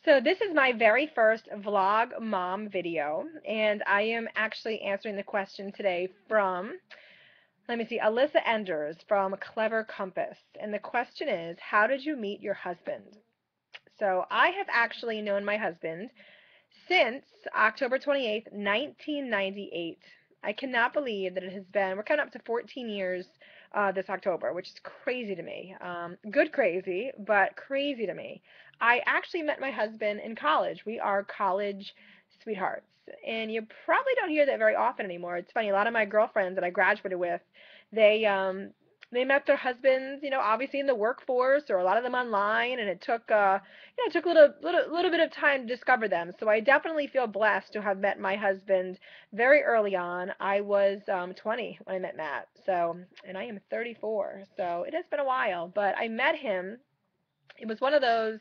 So this is my very first vlog mom video, and I am actually answering the question today from, let me see, Alyssa Enders from Clever Compass. And the question is, how did you meet your husband? So I have actually known my husband since October 28th, 1998. I cannot believe that it has been, we're coming up to 14 years this October, which is crazy to me. Good crazy, but crazy to me. I actually met my husband in college. We are college sweethearts. And you probably don't hear that very often anymore. It's funny, a lot of my girlfriends that I graduated with, they they met their husbands, obviously in the workforce or a lot of them online, and it took it took a little bit of time to discover them. So I definitely feel blessed to have met my husband very early on. I was 20 when I met Matt. So, and I am 34. So it has been a while, but I met him. It was one of those,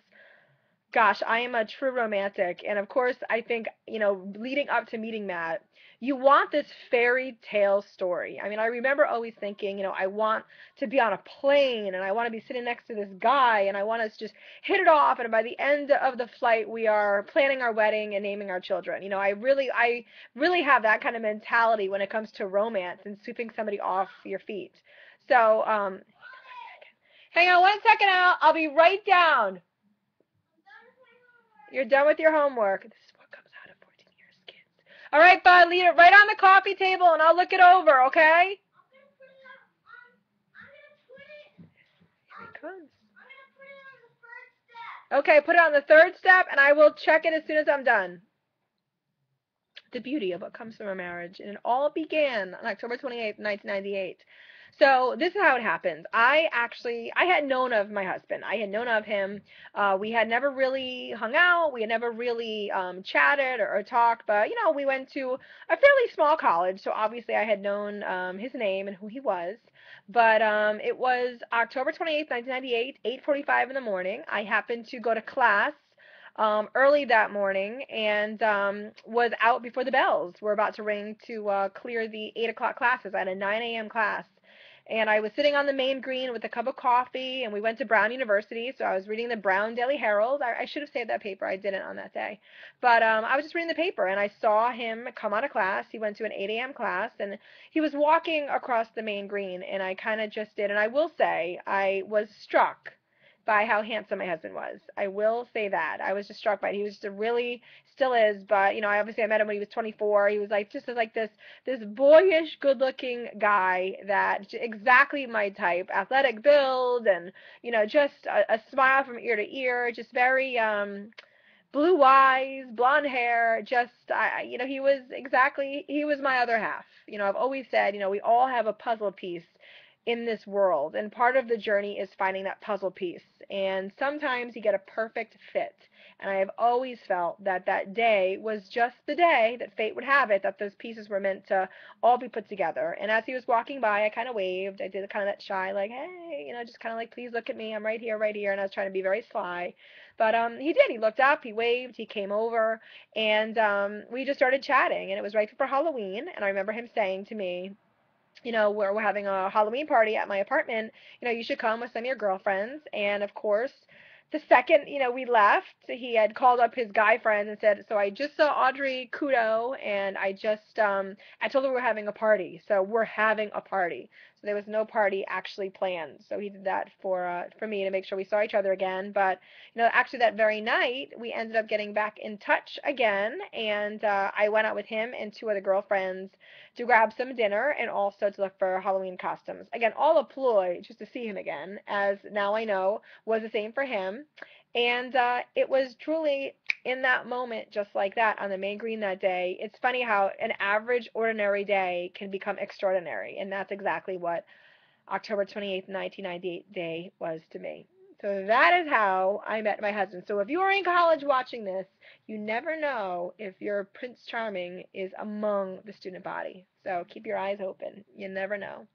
gosh, I am a true romantic. And of course, I think, leading up to meeting Matt, you want this fairy tale story. I mean, I remember always thinking, I want to be on a plane and I want to be sitting next to this guy and I want us to just hit it off. And by the end of the flight, we are planning our wedding and naming our children. I really have that kind of mentality when it comes to romance and sweeping somebody off your feet. So, hang on 1 second, I'll be right down. You're done with your homework. This is what comes out of 14 years, kids. All right, bud, leave it right on the coffee table, and I'll look it over, okay? Here he comes. Okay, put it on the third step, and I will check it as soon as I'm done. The beauty of what comes from a marriage. And it all began on October 28th, 1998. So this is how it happened. I had known of my husband. I had known of him. We had never really hung out. We had never really chatted or talked. But, we went to a fairly small college. So obviously I had known his name and who he was. But it was October 28th, 1998, 8:45 in the morning. I happened to go to class early that morning and was out before the bells were about to ring to clear the 8 o'clock classes. I had a 9 a.m. class. And I was sitting on the main green with a cup of coffee, and we went to Brown University, so I was reading the Brown Daily Herald. I should have saved that paper. I didn't on that day. But I was just reading the paper, and I saw him come out of class. He went to an 8 a.m. class, and he was walking across the main green, and I kind of just did. And I will say, I was struck by how handsome my husband was. I will say that. I was just struck by it. He was just a really, still is, but I met him when he was 24. He was like just like this boyish, good-looking guy that exactly my type, athletic build, and just a smile from ear to ear, just very blue eyes, blonde hair, just he was my other half. I've always said, we all have a puzzle piece in this world, and part of the journey is finding that puzzle piece. And sometimes you get a perfect fit. And I have always felt that that day was just the day that fate would have it, that those pieces were meant to all be put together. And as he was walking by, I kind of waved. I did kind of that shy, like, hey, just kind of like, please look at me. I'm right here, right here. And I was trying to be very sly. But he did. He looked up, he waved, he came over, and we just started chatting. And it was right before Halloween. And I remember him saying to me, we're having a Halloween party at my apartment. You should come with some of your girlfriends. And of course, the second, we left, he had called up his guy friends and said, so I just saw Audrey Kudo, and I told her we're having a party. So we're having a party. So there was no party actually planned. So he did that for me to make sure we saw each other again. But, actually that very night, we ended up getting back in touch again. And I went out with him and two other girlfriends to grab some dinner and also to look for Halloween costumes. Again, all a ploy just to see him again, as now I know was the same for him. And it was truly in that moment, just like that, on the main green that day. It's funny how an average, ordinary day can become extraordinary. And that's exactly what October 28th, 1998 day was to me. So that is how I met my husband. So if you are in college watching this, you never know if your Prince Charming is among the student body. So keep your eyes open. You never know.